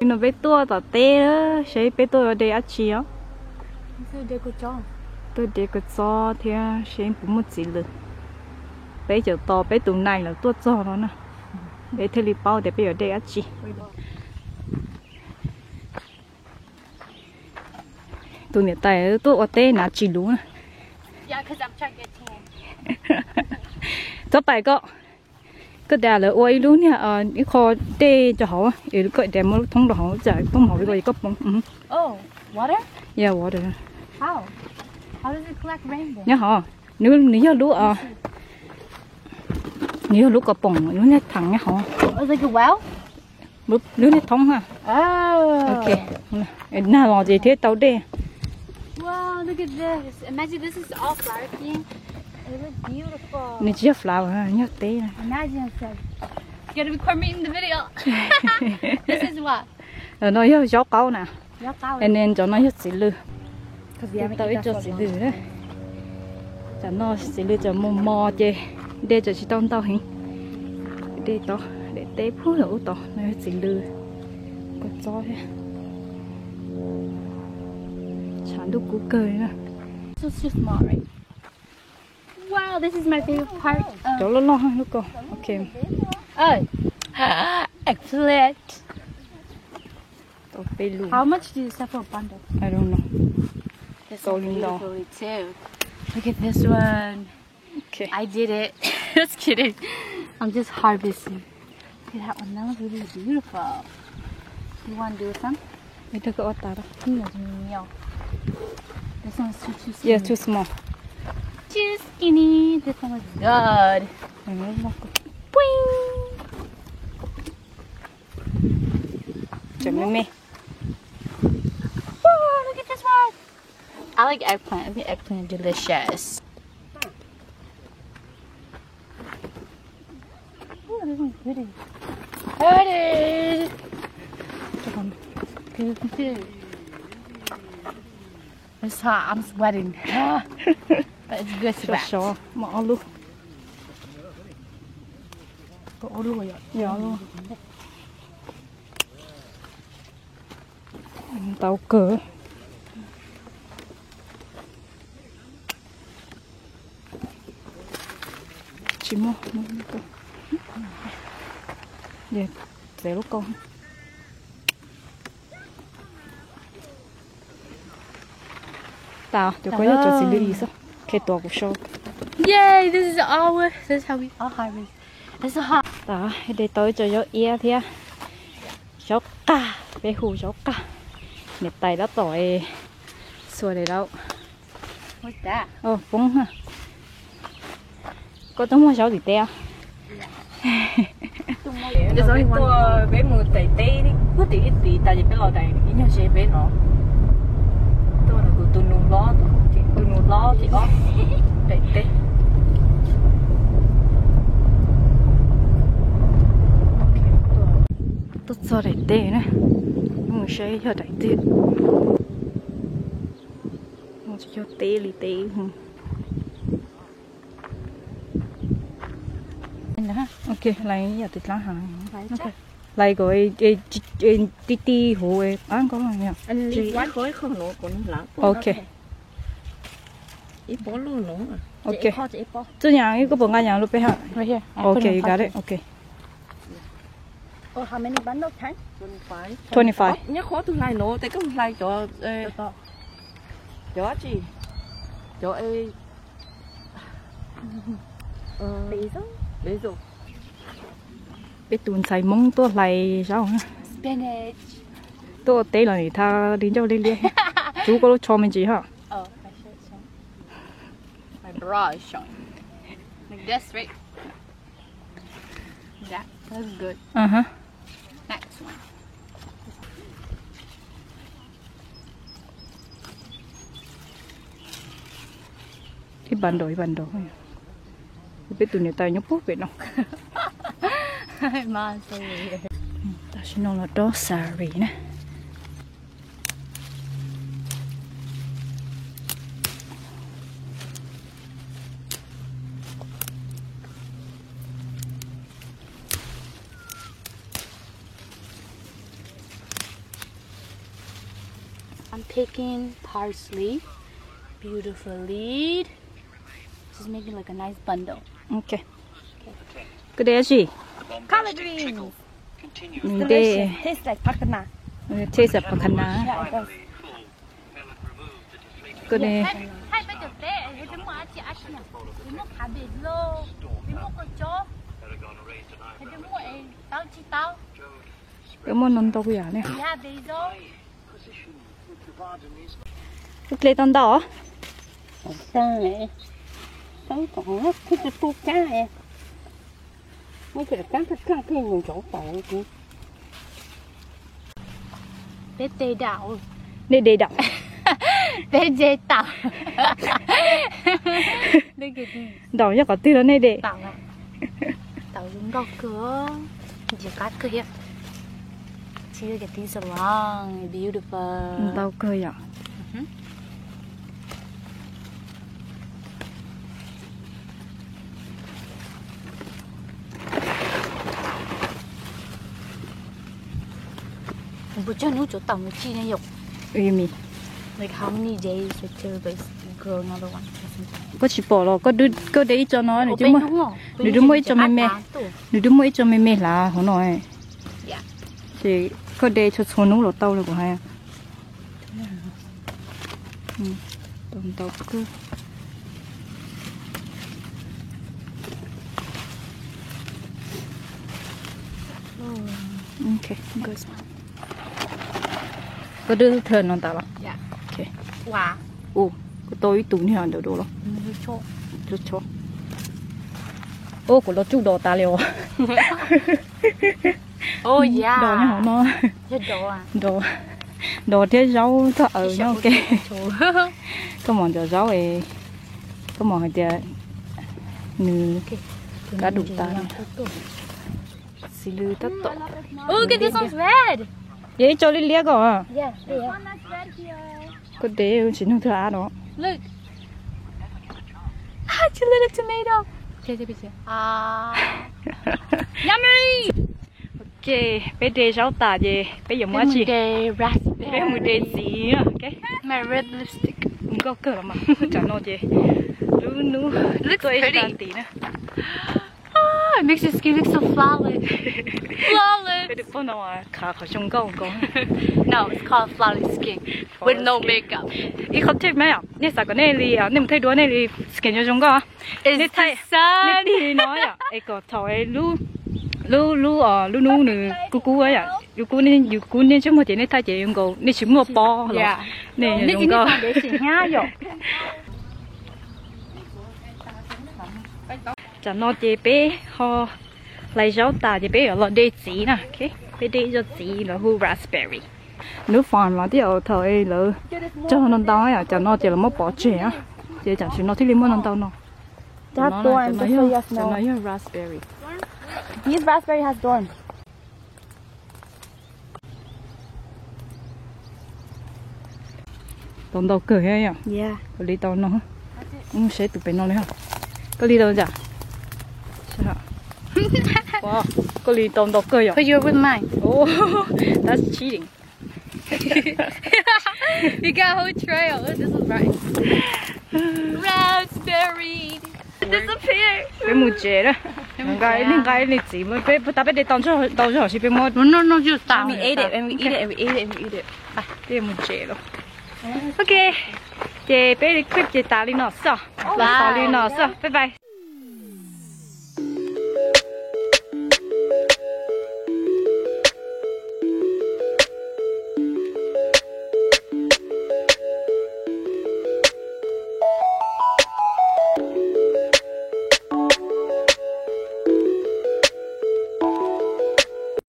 nó bé tua tao té đó sẽ bé tua ở đây ăn chi á tôi để cái cho thì sẽ cũng một gì nữa bé giờ to bé tụi này là tua cho nó nè bé thấy li bao để bé ở đây ăn chi tụi này tại tôi ở đây nãy chỉ đúng Yeah, because I'm trying to get tan. cho bài cái đà là ôi luôn nha cái kho tê cho họ để cái để mà thông đó họ chạy không họ cái cấp bông Oh, water? yeah water How? How does it collect rainbow? nhớ họ nếu nếu lúa nếu lúa có bông nếu nét thẳng nhá họ It's like a well? nếu nét thông ha Oh. ok nào là gì thế tao đây Wow, look at this. Imagine this is all flower king. It looks beautiful. nên chỉ flower nhớ tê Imagine it says, you gotta record me in the video. This is what? nó nhớ gió cao nè Your flower. nên cho nó nhớ xí lư Because we haven't tao ít eaten cho that xí for lư long. đấy cho nó xí lư cho mò chê để cho chị tao hình để tao để té phú lỗ tao nó xí lư có gió thế chán đúc cú cười nè So it's just small, right? Wow, this is my favorite part. chỗ lo lo ha lúc con ok Excellent. tao bê luôn How much do you sell for a bundle? I don't know This Go one in down. beautifully too. Look at this one. ok I did it. Just kidding. I'm just harvesting. Look at that one. That was really beautiful. You want to do some? bây giờ có ta đó No. This one's too skinny. yeah too small Too skinny. This one was good. Boing. chấm mê Oh, look at this one. I like eggplant. I think eggplant is delicious. Oh, this one's pretty. Pretty. It's hot. I'm sweating. But it's good cho sweat. chó mỏ luôn có luôn rồi dạ luôn tàu cờ chỉ mua vậy để lúc con tao cho có cho xin đi sao khi tàu của show Yay! This is all. This is how we all harvest. It's so hot. đó để tới cho gió ia thia gió cả bé hù gió cả nếp tay đã tỏi xua để đâu What's that? bún ha có tấm hoa gió gì teo There's only one. bé mưa tẩy tê đi cứ tí tí tại vì bé lò đầy cái nhau xe bé nó tôi là tụi nung lo thì ó tẩy tê tốt cho đẩy tê nè nhưng mà xe cho đẩy tê nó chỉ cho tê lì tê ok lấy giờ tịt lá hàng lấy cái tí tí hồ ấy ăn có là nhỉ anh đi quá khói không lỗ còn lắm ok ít bó luôn lỗ ok Hot apple.这样一个不按样路背哈 Right here. I put ok it in got pocket. it ok Oh, how many bundles? 10? 25 nhớ khó tôi lại lỗ tại có lại cho cho gì cho Basil? basil biết tuần xài mông tôi lại sao hả Spinach. tôi tế là tha đến cho lên liền chú có cho mình gì hả Oh, my shirt's showing. My bra is showing. Like this, right? That looks good. hả Next one. cái bản đồ biết tuần này tay nhóc bút vậy nó Mom's so weird. ta xin nó là đó sari nè I'm picking parsley. Beautiful lead. Just making like a nice bundle. Ok. Cái đấy là gì? Collard greens. Đây. Tastes like pakana. Taste of pakana. Yeah, it does. Cái này. Hai bây giờ bé, cái mua chị ăn nhỉ? Cái mua cá bể lô, cái mua con chó. Cái mua tao chỉ tao. Cái món non tao cái này. Yeah, bể lô. Cái lấy tao đỏ. Sao này? Sống còn hết cái tu cá này. Mấy cái cá cái nhiều chỗ tội chứ. Bé tê đảo. Đây để đỏ. Bé dê tảo. Đây cái gì? Đỏ chắc có từ đó này để. Tảo à? Tảo dùng đỏ cửa. Chỉ cắt cửa hiệp. See, look at these are long, beautiful. Tao cười à. But you know, chỗ tàu chi này yok. Ui Like how many days until they grow another one? có chỉ bỏ rồi có để cho nó này chứ mà Nếu đừng mua cho mẹ đừng mua cho mẹ là không nói thì có để cho số nấu lẩu tàu là của hai tôm tàu cứ ok good có đưa thơm non tàu Yeah. ok Wow. ồ cái tôi tủ này được đồ rất cho ô của nó chút đồ ta liều Oh yeah. đồ nó nó Chết đồ à. đồ thế rau thọ ở nhau ok có món cho rau ấy có món thì nư cá đủ ta xì lư tất tội Oh, look at this one's red. vậy cho lên lia cơ Yeah, there. có để chỉ không thừa đó Look. Ah, it's a little tomato. Okay. Yummy. ok bé để rau ta gì bé dùng quá gì Raspberry. bé mùi để gì ok My red lipstick. không có cỡ mà chẳng nói gì nú Looks tôi pretty. tí nữa Oh, it makes your skin look so flawless. Flawless. cái được nào à khá khó trông câu có No, it's called flawless skin with no makeup. ít không thích mấy à nè sao cái này li à nè thấy đuôi này li skin cho trông câu It's nè thấy the sun. nè đi nói à ấy có thầu ấy lu nu nữa cú ấy à cú nên chứ một tí nè thay chỉ dùng câu nè chỉ mua bò Yeah. nè Nè dùng câu để chị nhá rồi. chẳng nói gì bé họ lấy rau ta thì bé ở là để gì nè ok bé để cho gì là hu raspberry nếu phòn là thì ở thời là cho nó tao ấy à chẳng nói chỉ là mất bỏ trẻ á chỉ chẳng chỉ nói thì limon nó tao nó That thorn, just so yes, chẳng no. nói raspberry This raspberry has thorns. tao tao cười hay à Yeah. có lý tao nó không sẽ tụi bé nó đấy hả có lý tao chả sao wow có lý tao cười à But you're with mine. oh that's cheating You got a whole trail. This is right. Raspberry. Disappear. bé mua chè đó cái này chỉ mới bé ta bé để tao cho họ chỉ bé mua No, just stop. And we ate it, and we eat it, and we ate it, and we eat it. bé mua chè đó ok chè bé đi clip chè ta đi nó sao ta đi nó sao bye bye